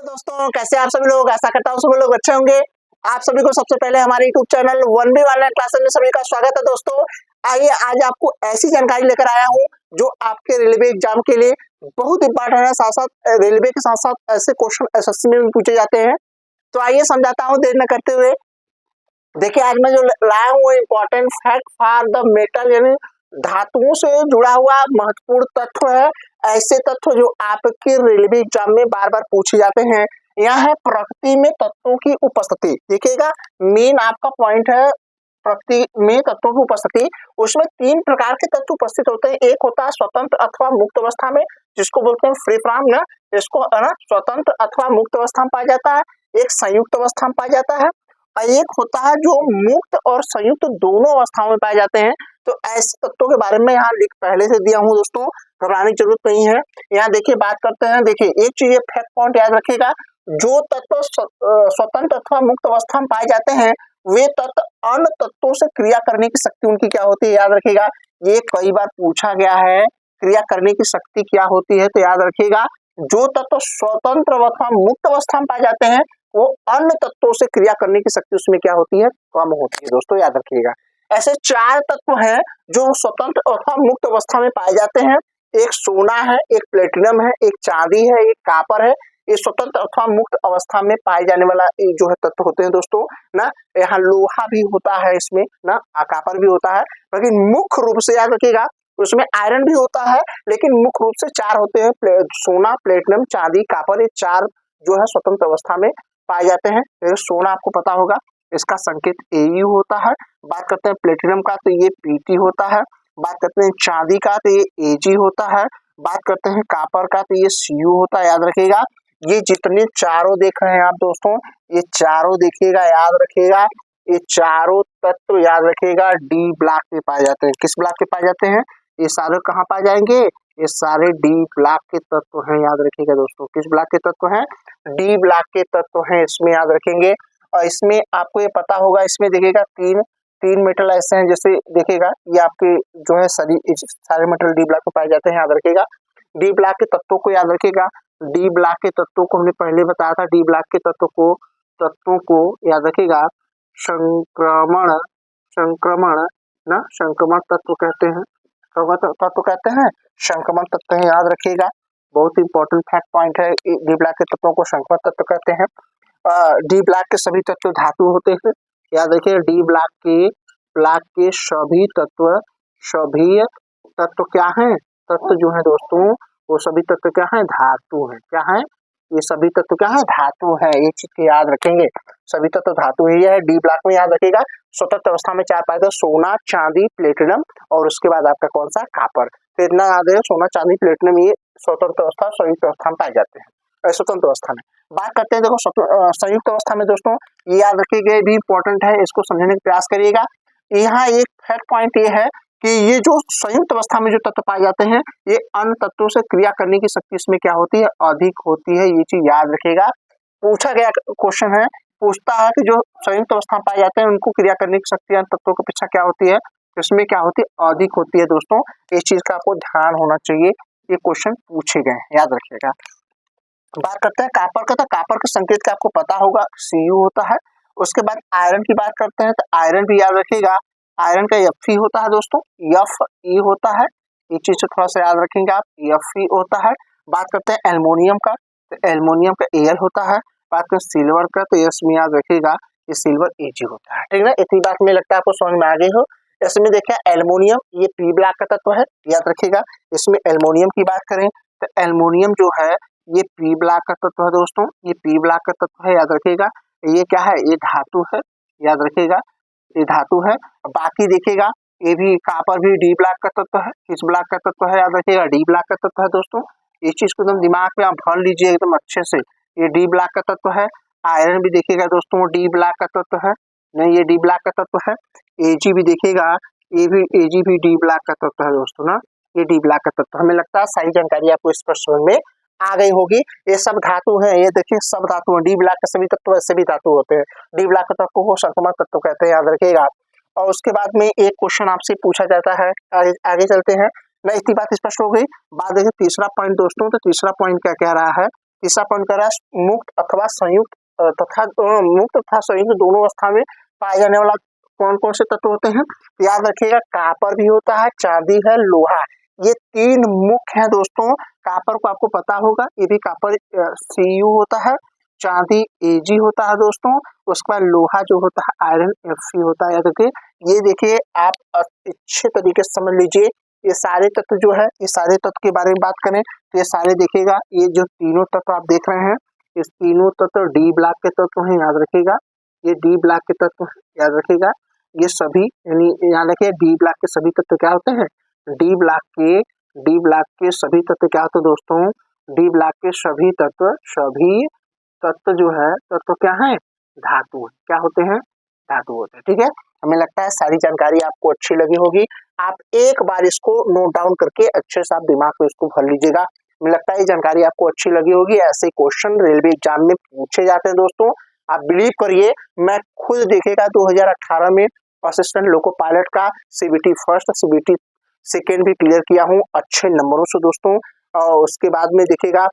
दोस्तों, कैसे आप सभी लोग। आशा करता हूँ सभी लोग अच्छे होंगे। आप सभी को सबसे पहले हमारे YouTube channel 1B online classes में सभी का स्वागत है। दोस्तों, आइए आज आपको ऐसी जानकारी लेकर आया हूँ जो आपके रेलवे एग्जाम के लिए बहुत इंपॉर्टेंट है। साथ साथ रेलवे के साथ साथ ऐसे क्वेश्चन एसएससी में भी पूछे जाते हैं। तो आइए समझाता हूँ देर न करते हुए। देखिए, आज मैं जो लाया हूँ important fact for the metal, यानी धातुओं से जुड़ा हुआ महत्वपूर्ण तत्व है। ऐसे तत्व जो आपके रेलवे एग्जाम में बार बार पूछे जाते हैं। यह है प्रकृति में तत्वों की उपस्थिति। देखिएगा, मेन आपका पॉइंट है प्रकृति में तत्वों की उपस्थिति। उसमें तीन प्रकार के तत्व उपस्थित होते हैं। एक होता है स्वतंत्र अथवा मुक्त अवस्था में, जिसको बोलते हैं फ्री फ्रॉम ना, इसको है ना स्वतंत्र अथवा मुक्त अवस्था में पाया जाता है। एक संयुक्त अवस्था में पाया जाता है और एक होता है जो मुक्त और संयुक्त दोनों अवस्थाओं में पाए जाते हैं। तो ऐसे तत्वों के बारे में यहाँ लिख पहले से दिया हूँ दोस्तों, घबराने की जरूरत नहीं है। यहाँ देखिए बात करते हैं। देखिए, एक चीज फैक्ट पॉइंट याद रखिएगा, जो तत्व स्वतंत्र अथवा मुक्त अवस्था में पाए जाते हैं वे तत्व अन्य तत्वों से क्रिया करने की शक्ति उनकी क्या होती है, याद रखिएगा। ये कई बार पूछा गया है, क्रिया करने की शक्ति क्या होती है। तो याद रखिएगा, जो तत्व स्वतंत्र अथवा मुक्त अवस्था में पाए जाते हैं वो अन्य तत्वों से क्रिया करने की शक्ति उसमें क्या होती है, कम होती है। दोस्तों याद रखिएगा, ऐसे चार तत्व हैं जो स्वतंत्र अथवा मुक्त अवस्था में पाए जाते हैं। एक सोना है, एक प्लेटिनम है, एक चांदी है, एक कापर है। ये स्वतंत्र अथवा मुक्त अवस्था में पाए जाने वाला जो है तत्व होते हैं दोस्तों ना। यहाँ लोहा भी होता है इसमें ना, कापर भी होता है, लेकिन मुख्य रूप से याद रखिएगा उसमें आयरन भी होता है, लेकिन मुख्य रूप से चार होते हैं। सोना, प्लेटिनम, चांदी, कापर, ये चार जो है स्वतंत्र अवस्था में पाए जाते हैं। सोना आपको पता होगा, इसका संकेत AU होता है। बात करते हैं प्लेटिनम का तो ये PT होता है। बात करते हैं चांदी का तो ये AG होता है। बात करते हैं कापर का तो ये CU होता है। याद रखिएगा, ये जितने चारों देख रहे हैं आप दोस्तों, ये चारों देखिएगा, याद रखिएगा, ये चारों तत्व याद रखिएगा D ब्लॉक में पाए जाते हैं। किस ब्लॉक में पाए जाते हैं? ये सारे कहाँ पाए जाएंगे? ये सारे D ब्लॉक के तत्व हैं। याद रखिएगा दोस्तों, किस ब्लॉक के तत्व हैं? D ब्लॉक के तत्व हैं, इसमें याद रखेंगे। और इसमें आपको ये पता होगा, इसमें देखिएगा तीन मेटल ऐसे हैं, जैसे देखिएगा ये आपके जो है सारे मेटल D ब्लॉक में पाए जाते हैं। याद रखिएगा, D ब्लॉक के तत्वों को याद रखिएगा। D ब्लॉक के तत्वों को हमने पहले बताया था। D ब्लॉक के तत्वों को याद रखिएगा संक्रमण तत्व कहते हैं। तत्व कहते हैं, संक्रमण तत्व है। याद रखिएगा, बहुत इंपॉर्टेंट फैक्ट पॉइंट है। D ब्लॉक के तत्वों को संक्रमण तत्व कहते हैं। D ब्लॉक के सभी तत्व धातु होते हैं। याद रखिए, D ब्लॉक के सभी तत्व क्या हैं? तत्व जो है दोस्तों, वो सभी तत्व क्या है? धातु है। क्या है? ये सभी तत्व क्या है? धातु है। ये चीज को याद रखेंगे, सभी तत्व धातु ही है। D ब्लॉक में याद रखिएगा स्वतंत्र अवस्था में चार पाए जाते, सोना, चांदी, प्लेटिनम और उसके बाद आपका कौन सा? कापर। तो इतना याद है, सोना, चांदी, प्लेटिनम ये स्वतंत्र अवस्था, संयुक्त अवस्था में पाए जाते हैं। स्वतंत्र अवस्था में बात करते हैं, देखो संयुक्त अवस्था में दोस्तों ये याद रखिएगा, भी इंपॉर्टेंट है, इसको समझने का प्रयास करिएगा। यहाँ एक फैक्ट पॉइंट ये है कि ये जो संयुक्त अवस्था में जो तत्व पाए जाते हैं ये अन्य तत्वों से क्रिया करने की शक्ति इसमें क्या होती है? अधिक होती है। ये चीज याद रखिएगा, पूछा गया क्वेश्चन है, पूछता है कि जो संयुक्त अवस्था में पाए जाते हैं उनको क्रिया करने की शक्ति अन्य तत्वों की अपेक्षा क्या होती है? इसमें क्या होती है? अधिक होती है। दोस्तों, इस चीज का आपको ध्यान होना चाहिए, ये क्वेश्चन पूछे गए, याद रखिएगा। बात करते हैं कापर का, तो कापर का संकेत क्या आपको पता होगा? CU होता है। उसके बाद आयरन की बात करते हैं तो आयरन भी याद रखिएगा, आयरन का Fe होता है दोस्तों, Fe होता है। ये चीज से थोड़ा सा याद रखेंगे आप, Fe होता है। बात करते हैं एल्युमिनियम का, तो एल्युमिनियम का Al होता है। बात करें सिल्वर का तो इसमें याद रखिएगा ये सिल्वर Ag होता है। ठीक है, इतनी बात में लगता है आपको समझ में आ गई हो। इसमें देखिए एल्युमिनियम ये P ब्लॉक का तत्व है, याद रखिएगा। इसमें एल्युमिनियम की बात करें तो एल्युमिनियम जो है ये P ब्लॉक का तत्व है दोस्तों, ये P ब्लॉक का तत्व है। याद रखिएगा, ये क्या है? ये धातु है। याद रखिएगा, ये धातु है। बाकी देखिएगा, ये भी कापर भी D ब्लॉक का तत्व है। किस ब्लॉक का तत्व है? याद रखिएगा, D ब्लॉक का तत्व है दोस्तों। इस चीज को एकदम दिमाग में आप भर लीजिए एकदम अच्छे से, ये D ब्लॉक का तत्व है। आयरन भी देखिएगा दोस्तों, D ब्लॉक का तत्व है। नहीं, ये D ब्लॉक का तत्व है। Ag भी देखिएगा, Ag भी D ब्लॉक का तत्व है दोस्तों ना, ये D ब्लॉक का तत्व। हमें लगता है सारी जानकारी आपको स्पष्ट समझ में आ गई होगी। ये सब धातु है, ये देखिए सब धातु है। D ब्लॉक के सभी तत्व ऐसे भी धातु होते हैं। D ब्लॉक के तत्व को संक्रमण तत्व कहते हैं, याद रखिएगा। और उसके बाद में एक क्वेश्चन आपसे पूछा जाता है, आगे चलते हैं ना। इतनी बात स्पष्ट हो गई। बात देखिए तीसरा पॉइंट दोस्तों, तो तीसरा पॉइंट क्या कह रहा है? तीसरा पॉइंट कह रहा है मुक्त अथवा संयुक्त तथा मुक्त तथा संयुक्त दोनों अवस्था में पाए जाने वाला कौन कौन से तत्व होते हैं। याद रखिएगा कापर भी होता है, चांदी है, लोहा, ये तीन मुख्य है दोस्तों। कापर को आपको पता होगा, ये भी कापर Cu होता है, चांदी Ag होता है दोस्तों, उसके बाद लोहा जो होता है आयरन Fe होता है। याद रखिए, ये देखिए आप अच्छे तरीके से समझ लीजिए, ये सारे तत्व जो है, ये सारे तत्व के बारे में बात करें तो ये सारे देखिएगा, ये जो तीनों तत्व आप देख रहे हैं, इस तीनों तत्व डी ब्लॉक के तत्व हैं। याद रखिएगा, ये डी ब्लॉक के तत्व, याद रखिएगा, ये सभी यानी याद रखिए डी ब्लॉक के सभी तत्व क्या होते हैं, डी ब्लॉक के सभी तत्व क्या होते हैं दोस्तों, डी ब्लॉक के सभी तत्व जो है तत्व क्या है, धातु है। क्या होते हैं, धातु होते हैं। ठीक है, हमें लगता है सारी जानकारी आपको अच्छी लगी होगी। आप एक बार इसको नोट डाउन करके अच्छे से आप दिमाग में इसको भर लीजिएगा। मुझे लगता है ये जानकारी आपको अच्छी लगी होगी। ऐसे क्वेश्चन रेलवे एग्जाम में पूछे जाते हैं दोस्तों, आप बिलीव करिए, मैं खुद देखेगा 2018 में असिस्टेंट लोको पायलट का CBT फर्स्ट CBT सेकेंड भी क्लियर किया हूँ अच्छे नंबरों से दोस्तों। उसके बाद में देखिएगा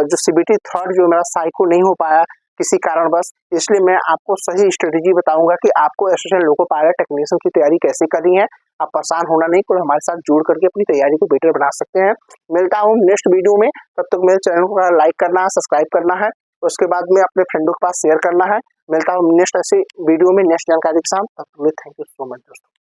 जो CBT थर्ड जो मेरा साइको नहीं हो पाया किसी कारणवश, इसलिए मैं आपको सही स्ट्रेटेजी बताऊंगा कि आपको असिस्टेंट लोको पायलट टेक्नीशियन की तैयारी कैसे करनी है। आप परेशान होना नहीं, कोई हमारे साथ जुड़ करके अपनी तैयारी को बेटर बना सकते हैं। मिलता हूँ नेक्स्ट वीडियो में, तब तक मेरे चैनल को लाइक करना है, सब्सक्राइब करना है, उसके बाद में अपने फ्रेंडों के पास शेयर करना है। मिलता हूँ नेक्स्ट ऐसे वीडियो में नेक्स्ट जानकारी के साथ, तब तक थैंक यू सो मच दोस्तों।